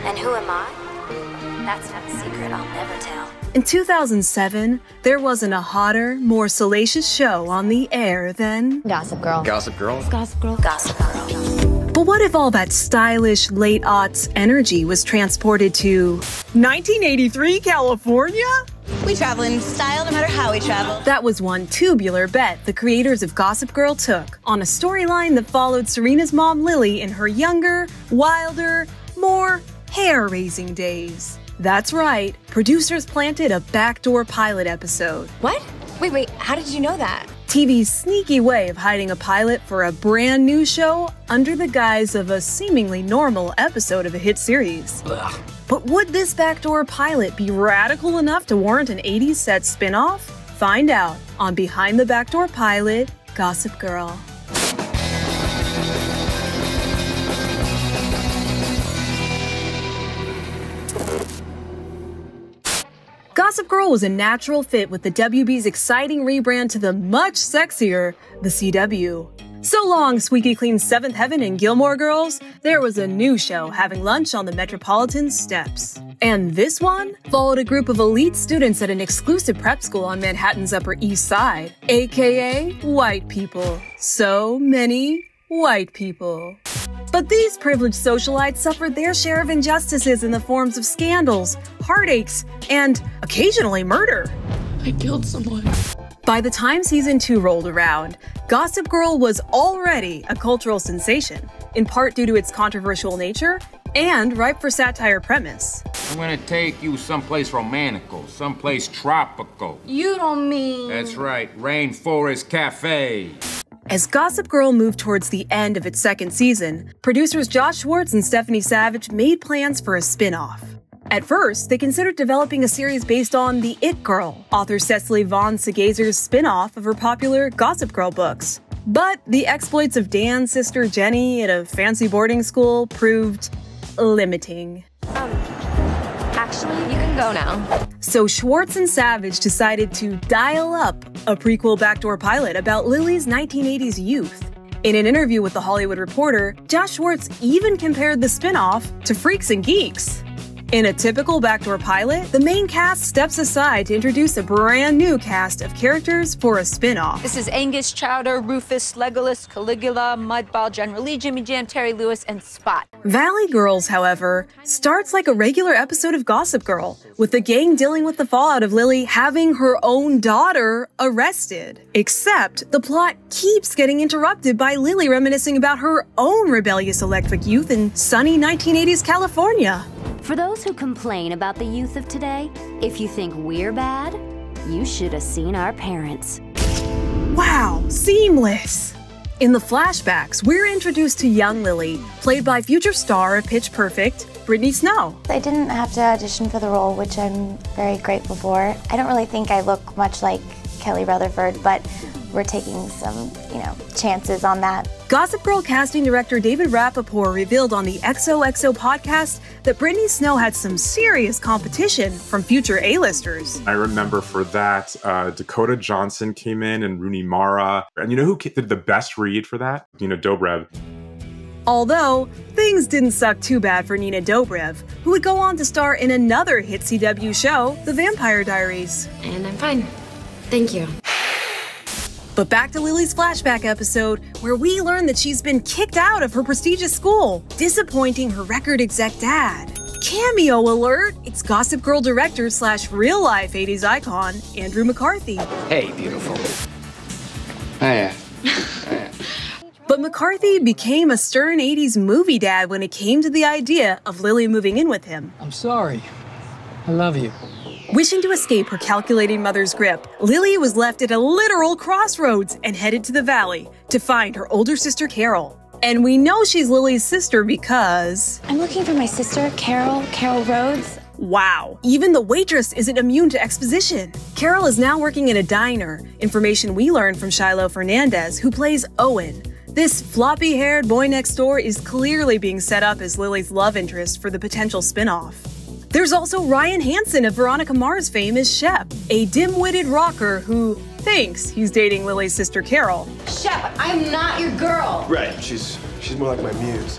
And who am I? That's not a secret I'll never tell. In 2007, there wasn't a hotter, more salacious show on the air than Gossip Girl. Gossip Girl? Gossip Girl. Gossip Girl. But what if all that stylish, late-aughts energy was transported to 1983 California? We travel in style no matter how we travel. That was one tubular bet the creators of Gossip Girl took on a storyline that followed Serena's mom Lily in her younger, wilder, more hair-raising days. That's right, producers planted a backdoor pilot episode. What? Wait, how did you know that? TV's sneaky way of hiding a pilot for a brand new show under the guise of a seemingly normal episode of a hit series. Ugh. But would this backdoor pilot be radical enough to warrant an 80s set spin-off? Find out on Behind the Backdoor Pilot, Gossip Girl. Gossip Girl was a natural fit with the WB's exciting rebrand to the much sexier The CW. So long, squeaky clean Seventh Heaven and Gilmore Girls, there was a new show having lunch on the Metropolitan steps. And this one followed a group of elite students at an exclusive prep school on Manhattan's Upper East Side, aka white people. So many white people. But these privileged socialites suffered their share of injustices in the forms of scandals, heartaches, and occasionally murder. I killed someone. By the time season 2 rolled around, Gossip Girl was already a cultural sensation, in part due to its controversial nature and ripe for satire premise. I'm gonna take you someplace romantical, someplace tropical. You don't mean... That's right, Rainforest Cafe. As Gossip Girl moved towards the end of its second season, producers Josh Schwartz and Stephanie Savage made plans for a spin-off. At first, they considered developing a series based on The It Girl, author Cecily Vaughn Segazer's spin-off of her popular Gossip Girl books. But the exploits of Dan's sister Jenny at a fancy boarding school proved limiting. Actually, you can go now. So Schwartz and Savage decided to dial up a prequel backdoor pilot about Lily's 1980s youth. In an interview with The Hollywood Reporter, Josh Schwartz even compared the spin-off to Freaks and Geeks. In a typical backdoor pilot, the main cast steps aside to introduce a brand new cast of characters for a spin-off. This is Angus, Chowder, Rufus, Legolas, Caligula, Mudball, General Lee, Jimmy Jam, Terry Lewis, and Spot. Valley Girls, however, starts like a regular episode of Gossip Girl, with the gang dealing with the fallout of Lily having her own daughter arrested. Except the plot keeps getting interrupted by Lily reminiscing about her own rebellious electric youth in sunny 1980s California. For those who complain about the youth of today, if you think we're bad, you should have seen our parents. Wow, seamless! In the flashbacks, we're introduced to young Lily, played by future star of Pitch Perfect, Brittany Snow. I didn't have to audition for the role, which I'm very grateful for. I don't really think I look much like Kelly Rutherford, but we're taking some, chances on that. Gossip Girl casting director David Rappaport revealed on the XOXO podcast that Brittany Snow had some serious competition from future A-listers. I remember for that, Dakota Johnson came in and Rooney Mara. And you know who did the best read for that? Nina Dobrev. Although, things didn't suck too bad for Nina Dobrev, who would go on to star in another hit CW show, The Vampire Diaries. And I'm fine. Thank you. But back to Lily's flashback episode, where we learn that she's been kicked out of her prestigious school, disappointing her record exec dad. Cameo alert! It's Gossip Girl director / real-life 80s icon, Andrew McCarthy. Hey, beautiful. Hiya. But McCarthy became a stern 80s movie dad when it came to the idea of Lily moving in with him. I'm sorry. I love you. Wishing to escape her calculating mother's grip, Lily was left at a literal crossroads and headed to the valley to find her older sister Carol. And we know she's Lily's sister because... I'm looking for my sister, Carol Rhodes. Wow, even the waitress isn't immune to exposition. Carol is now working at a diner, information we learned from Shiloh Fernandez, who plays Owen. This floppy-haired boy next door is clearly being set up as Lily's love interest for the potential spin-off. There's also Ryan Hansen of Veronica Mars fame as Shep, a dim-witted rocker who thinks he's dating Lily's sister Carol. Shep, I'm not your girl. Right, she's more like my muse.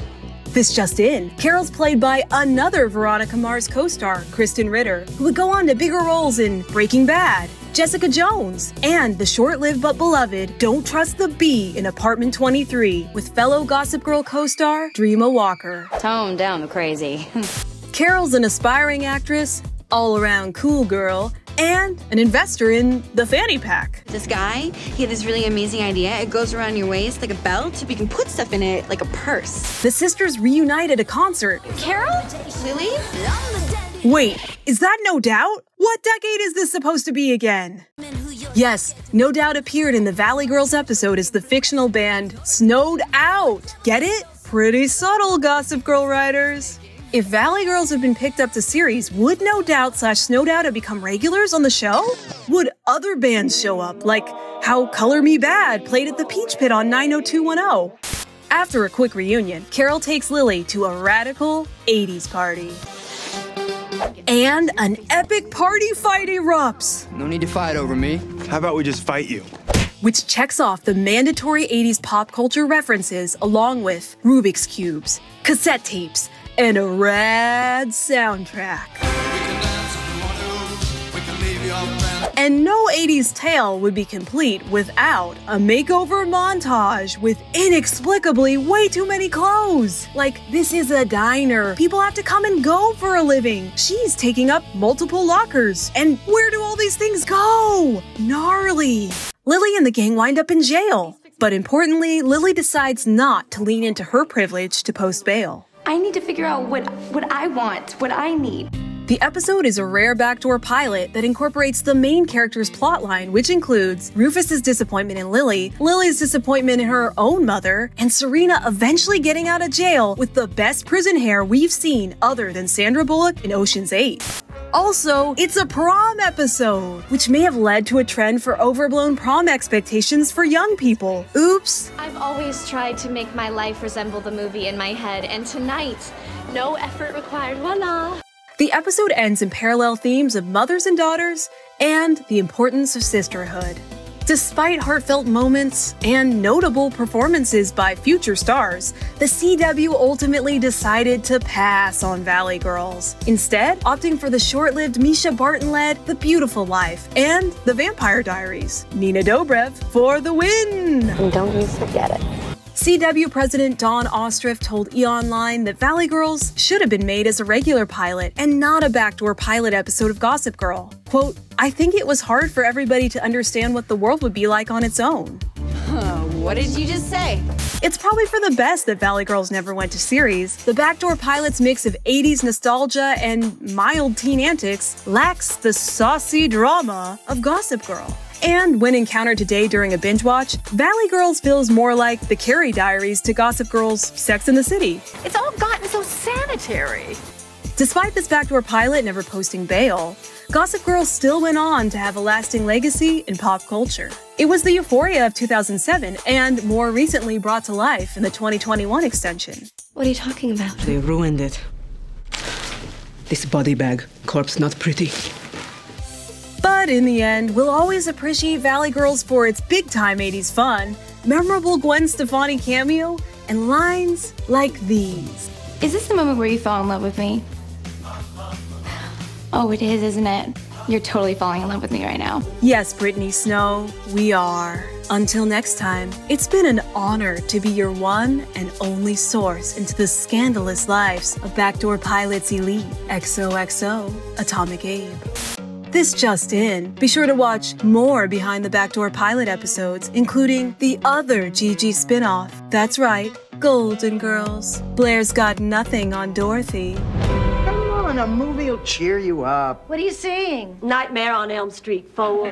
This just in, Carol's played by another Veronica Mars co-star, Krysten Ritter, who would go on to bigger roles in Breaking Bad, Jessica Jones, and the short-lived but beloved Don't Trust the Bee in Apartment 23 with fellow Gossip Girl co-star Dreama Walker. Tone down the crazy. Carol's an aspiring actress, all-around cool girl, and an investor in the fanny pack. This guy, he had this really amazing idea. It goes around your waist like a belt, so you can put stuff in it like a purse. The sisters reunite at a concert. Carol? Lily? Wait, is that No Doubt? What decade is this supposed to be again? Yes, No Doubt appeared in the Valley Girls episode as the fictional band Snowed Out. Get it? Pretty subtle, Gossip Girl writers. If Valley Girls had been picked up to series, would No Doubt / Snowed Out have become regulars on the show? Would other bands show up, like how Color Me Bad played at the Peach Pit on 90210? After a quick reunion, Carol takes Lily to a radical 80s party. And an epic party fight erupts. No need to fight over me. How about we just fight you? Which checks off the mandatory 80s pop culture references along with Rubik's Cubes, cassette tapes, and a rad soundtrack. And no 80s tale would be complete without a makeover montage with inexplicably way too many clothes. Like, this is a diner. People have to come and go for a living. She's taking up multiple lockers. And where do all these things go? Gnarly. Lily and the gang wind up in jail. But importantly, Lily decides not to lean into her privilege to post bail. I need to figure out what I want, what I need. The episode is a rare backdoor pilot that incorporates the main character's plotline, which includes Rufus's disappointment in Lily, Lily's disappointment in her own mother, and Serena eventually getting out of jail with the best prison hair we've seen other than Sandra Bullock in Ocean's 8. Also, it's a prom episode, which may have led to a trend for overblown prom expectations for young people. Oops. I've always tried to make my life resemble the movie in my head, and tonight, no effort required, voila! The episode ends in parallel themes of mothers and daughters and the importance of sisterhood. Despite heartfelt moments and notable performances by future stars, the CW ultimately decided to pass on Valley Girls, instead opting for the short-lived Misha Barton-led The Beautiful Life and The Vampire Diaries. Nina Dobrev for the win! And don't you forget it. CW President Dawn Ostriff told E! Online that Valley Girls should have been made as a regular pilot and not a backdoor pilot episode of Gossip Girl. Quote, I think it was hard for everybody to understand what the world would be like on its own. What did you just say? It's probably for the best that Valley Girls never went to series. The backdoor pilot's mix of 80s nostalgia and mild teen antics lacks the saucy drama of Gossip Girl. And when encountered today during a binge watch, Valley Girls feels more like the Carrie Diaries to Gossip Girl's Sex and the City. It's all gotten so sanitary. Despite this backdoor pilot never posting bail, Gossip Girl still went on to have a lasting legacy in pop culture. It was the euphoria of 2007 and more recently brought to life in the 2021 extension. What are you talking about? They ruined it. This body bag, corpse not pretty. But in the end, we'll always appreciate Valley Girls for its big-time 80s fun, memorable Gwen Stefani cameo, and lines like these. Is this the moment where you fell in love with me? Oh, it is, isn't it? You're totally falling in love with me right now. Yes, Brittany Snow, we are. Until next time, it's been an honor to be your one and only source into the scandalous lives of backdoor pilots elite. XOXO, Atomic Abe. This just in, be sure to watch more Behind the Backdoor Pilot episodes, including the other Gigi spinoff. That's right, Golden Girls. Blair's got nothing on Dorothy. Come on, a movie will cheer you up. What are you seeing? Nightmare on Elm Street 4.